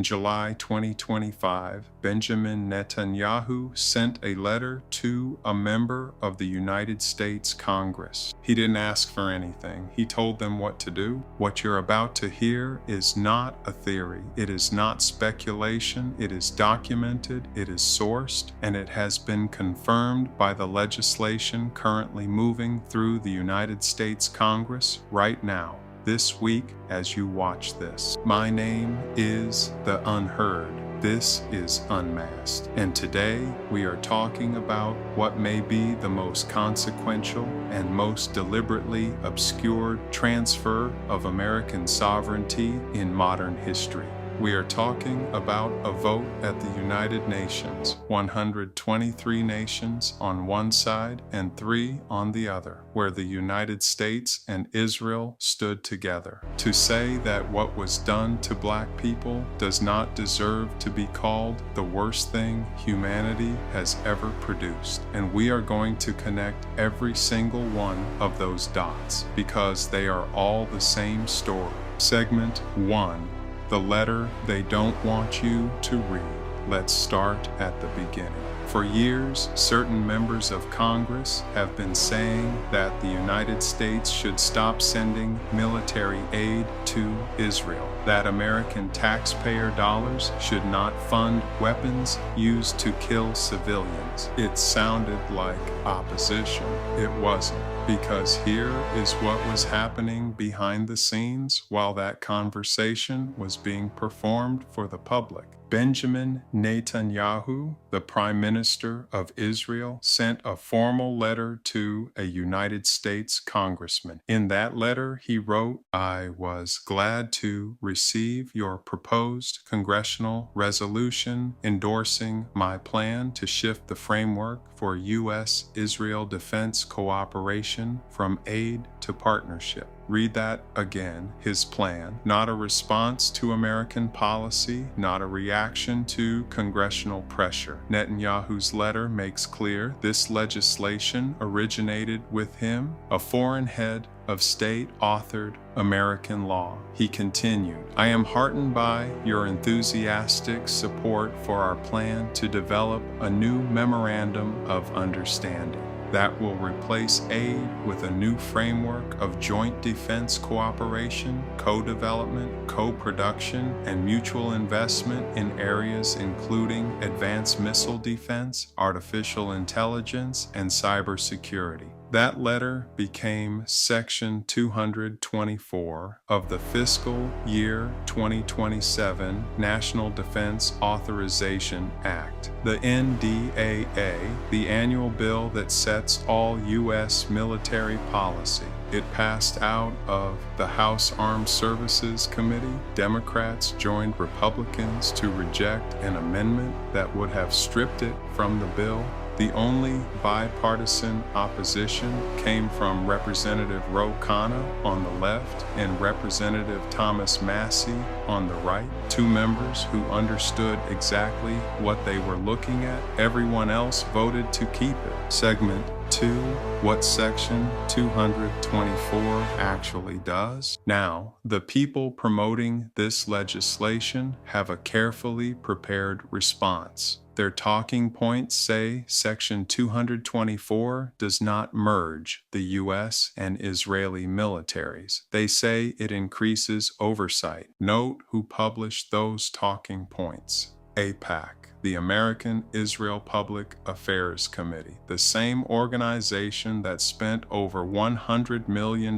July 2025, Benjamin Netanyahu sent a letter to a member of the United States Congress. He didn't ask for anything. He told them what to do. What you're about to hear is not a theory. It is not speculation. It is documented, it is sourced, and it has been confirmed by the legislation currently moving through the United States Congress right now, this week as you watch this. My name is the Unheard. This is Unmasked, and today we are talking about what may be the most consequential and most deliberately obscured transfer of American sovereignty in modern history. We are talking about a vote at the United Nations, 123 nations on one side and 3 on the other, where the United States and Israel stood together to say that what was done to Black people does not deserve to be called the worst thing humanity has ever produced. And we are going to connect every single one of those dots because they are all the same story. Segment 1. The letter they don't want you to read. Let's start at the beginning. For years, certain members of Congress have been saying that the United States should stop sending military aid to Israel, that American taxpayer dollars should not fund weapons used to kill civilians. It sounded like opposition. It wasn't, because here is what was happening behind the scenes while that conversation was being performed for the public. Benjamin Netanyahu, the Prime Minister of Israel, sent a formal letter to a United States congressman. In that letter, he wrote, "I was glad to receive your proposed congressional resolution endorsing my plan to shift the framework for U.S.-Israel defense cooperation from aid to partnership." Read that again. His plan, not a response to American policy, not a reaction to congressional pressure. Netanyahu's letter makes clear this legislation originated with him, a foreign head of state authored American law. He continued, "I am heartened by your enthusiastic support for our plan to develop a new memorandum of understanding that will replace aid with a new framework of joint defense cooperation, co-development, co-production, and mutual investment in areas including advanced missile defense, artificial intelligence, and cybersecurity." That letter became Section 224 of the fiscal year 2027 National Defense Authorization Act, the NDAA, the annual bill that sets all U.S. military policy. It passed out of the House Armed Services Committee. Democrats joined Republicans to reject an amendment that would have stripped it from the bill. The only bipartisan opposition came from Representative Ro Khanna on the left and Representative Thomas Massie on the right, 2 members who understood exactly what they were looking at. Everyone else voted to keep it. Segment 2. What Section 224 actually does? Now, the people promoting this legislation have a carefully prepared response. Their talking points say Section 224 does not merge the U.S. and Israeli militaries. They say it increases oversight. Note who published those talking points. AIPAC, the American Israel Public Affairs Committee, the same organization that spent over $100 million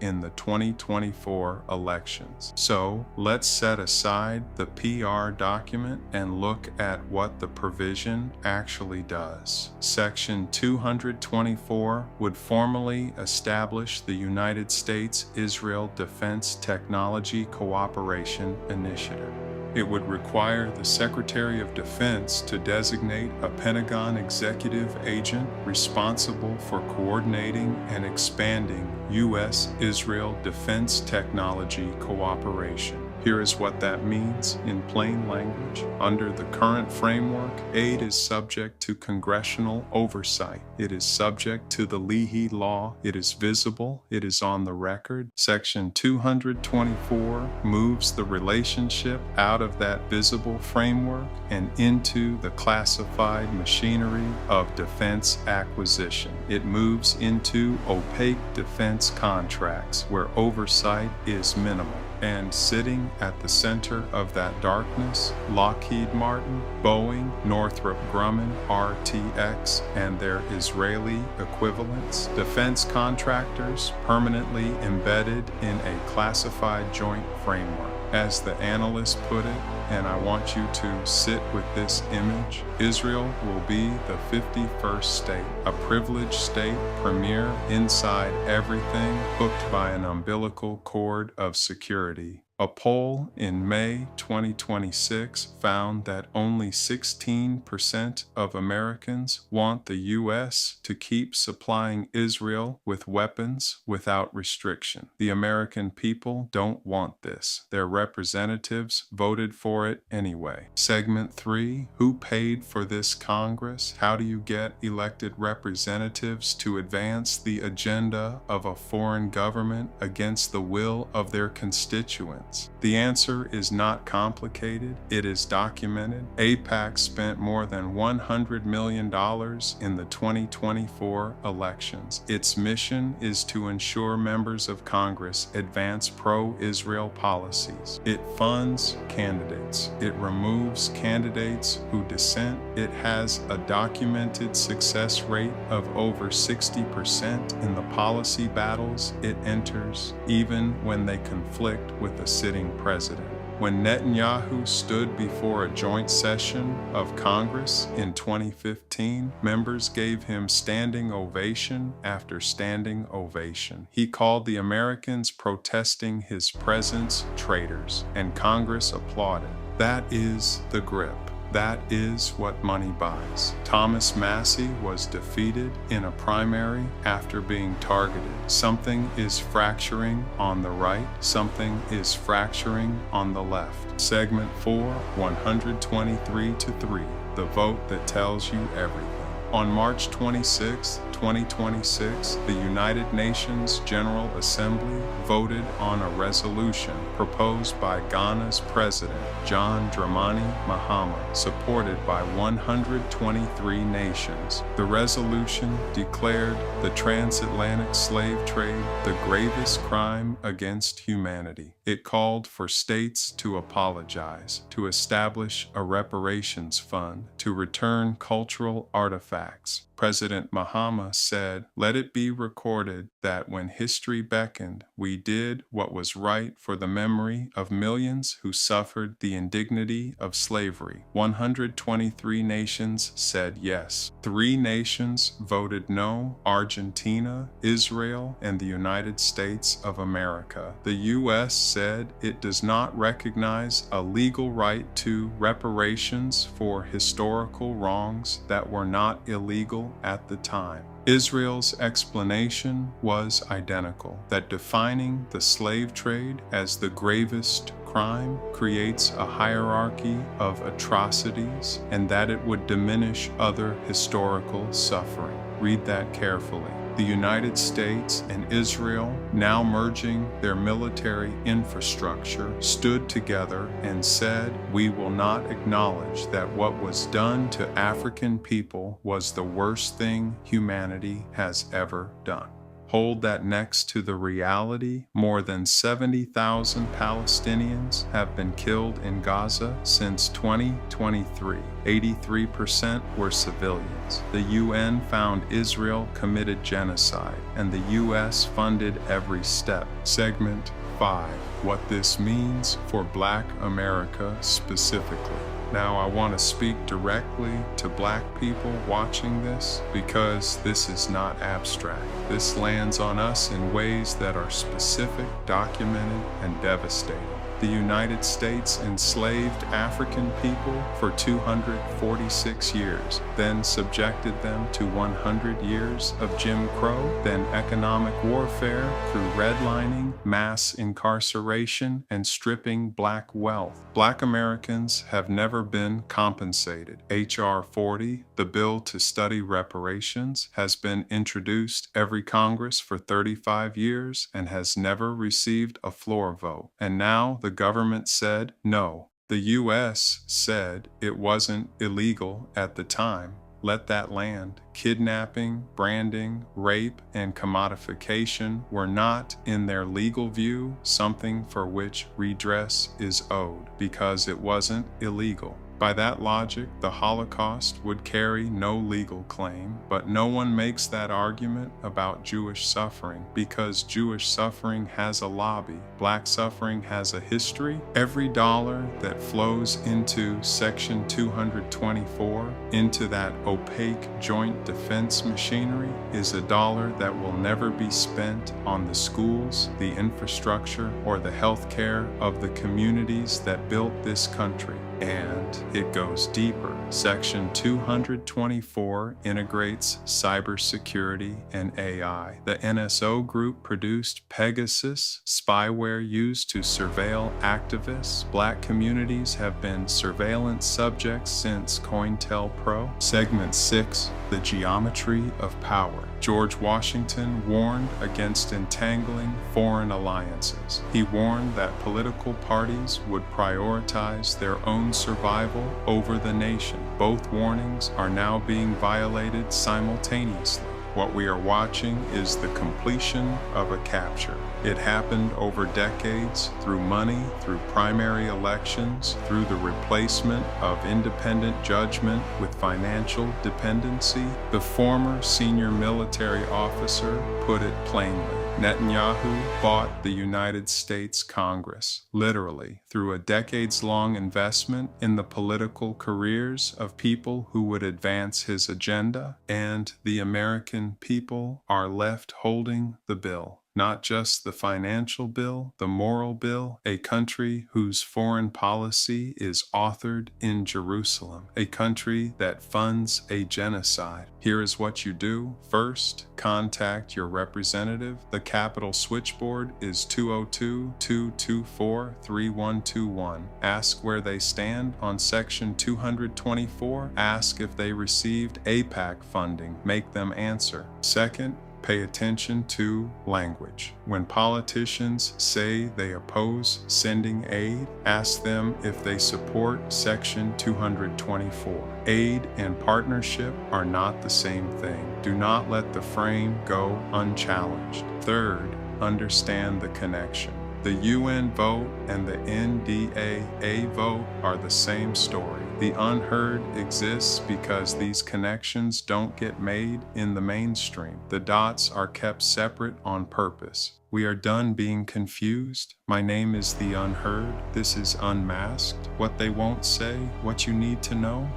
in the 2024 elections. So let's set aside the PR document and look at what the provision actually does. Section 224 would formally establish the United States-Israel Defense Technology Cooperation Initiative. It would require the Secretary of Defense to designate a Pentagon executive agent responsible for coordinating and expanding U.S.-Israel defense technology cooperation. Here is what that means in plain language. Under the current framework, aid is subject to congressional oversight. It is subject to the Leahy Law. It is visible. It is on the record. Section 224 moves the relationship out of that visible framework and into the classified machinery of defense acquisition. It moves into opaque defense contracts where oversight is minimal. And sitting at the center of that darkness, Lockheed Martin, Boeing, Northrop Grumman, RTX, and their Israeli equivalents, defense contractors permanently embedded in a classified joint framework. As the analyst put it, and I want you to sit with this image, Israel will be the 51st state, a privileged state, premier inside everything, hooked by an umbilical cord of security. A poll in May 2026 found that only 16% of Americans want the U.S. to keep supplying Israel with weapons without restriction. The American people don't want this. Their representatives voted for it anyway. Segment 3, who paid for this Congress? How do you get elected representatives to advance the agenda of a foreign government against the will of their constituents? The answer is not complicated. It is documented. AIPAC spent more than $100 million in the 2024 elections. Its mission is to ensure members of Congress advance pro-Israel policies. It funds candidates. It removes candidates who dissent. It has a documented success rate of over 60% in the policy battles it enters, even when they conflict with the sitting president. When Netanyahu stood before a joint session of Congress in 2015, members gave him standing ovation after standing ovation. He called the Americans protesting his presence traitors, and Congress applauded. That is the grip. That is what money buys. Thomas Massey was defeated in a primary after being targeted. Something is fracturing on the right. Something is fracturing on the left. Segment 4, 123-3, the vote that tells you everything. On March 26, 2026, the United Nations General Assembly voted on a resolution proposed by Ghana's President, John Dramani Mahama, supported by 123 nations. The resolution declared the transatlantic slave trade the gravest crime against humanity. It called for states to apologize, to establish a reparations fund, to return cultural artifacts. President Mahama said, "Let it be recorded that when history beckoned, we did what was right for the memory of millions who suffered the indignity of slavery." 123 nations said yes. 3 nations voted no: Argentina, Israel, and the United States of America. The U.S. said it does not recognize a legal right to reparations for historical wrongs that were not illegal at the time. Israel's explanation was identical, that defining the slave trade as the gravest crime creates a hierarchy of atrocities and that it would diminish other historical suffering. Read that carefully. The United States and Israel, now merging their military infrastructure, stood together and said, "We will not acknowledge that what was done to African people was the worst thing humanity has ever done." Hold that next to the reality. More than 70,000 Palestinians have been killed in Gaza since 2023. 83% were civilians. The UN found Israel committed genocide, and the US funded every step. Segment 5. What this means for Black America specifically. Now, I want to speak directly to Black people watching this because this is not abstract. This lands on us in ways that are specific, documented, and devastating. the United States enslaved African people for 246 years, then subjected them to 100 years of Jim Crow, then economic warfare through redlining, mass incarceration, and stripping black wealth. Black Americans have never been compensated. H.R. 40, the bill to study reparations, has been introduced every Congress for 35 years and has never received a floor vote. And now the government said no. The U.S. said it wasn't illegal at the time. Let that land. Kidnapping, branding, rape, and commodification were not, in their legal view, something for which redress is owed, because it wasn't illegal. By that logic, the Holocaust would carry no legal claim, but no one makes that argument about Jewish suffering because Jewish suffering has a lobby. Black suffering has a history. Every dollar that flows into Section 224, into that opaque joint defense machinery, is a dollar that will never be spent on the schools, the infrastructure, or the health care of the communities that built this country. And it goes deeper. Section 224 integrates cybersecurity and AI. The NSO group produced Pegasus, spyware used to surveil activists. Black communities have been surveillance subjects since COINTELPRO. Segment 6, the geometry of power. George Washington warned against entangling foreign alliances. He warned that political parties would prioritize their own survival over the nation. Both warnings are now being violated simultaneously. What we are watching is the completion of a capture. It happened over decades, through money, through primary elections, through the replacement of independent judgment with financial dependency. The former senior military officer put it plainly. Netanyahu bought the United States Congress, literally, through a decades-long investment in the political careers of people who would advance his agenda, and the American people are left holding the bill. Not just the financial bill, the moral bill, a country whose foreign policy is authored in Jerusalem, a country that funds a genocide. Here is what you do. First, contact your representative. The Capitol switchboard is 202-224-3121. Ask where they stand on Section 224. Ask if they received AIPAC funding. Make them answer. Second, pay attention to language. When politicians say they oppose sending aid, ask them if they support Section 224. Aid and partnership are not the same thing. Do not let the frame go unchallenged. Third, understand the connection. The UN vote and the NDAA vote are the same story. The unheard exists because these connections don't get made in the mainstream. The dots are kept separate on purpose. We are done being confused. My name is the Unheard. This is Unmasked. What they won't say, what you need to know.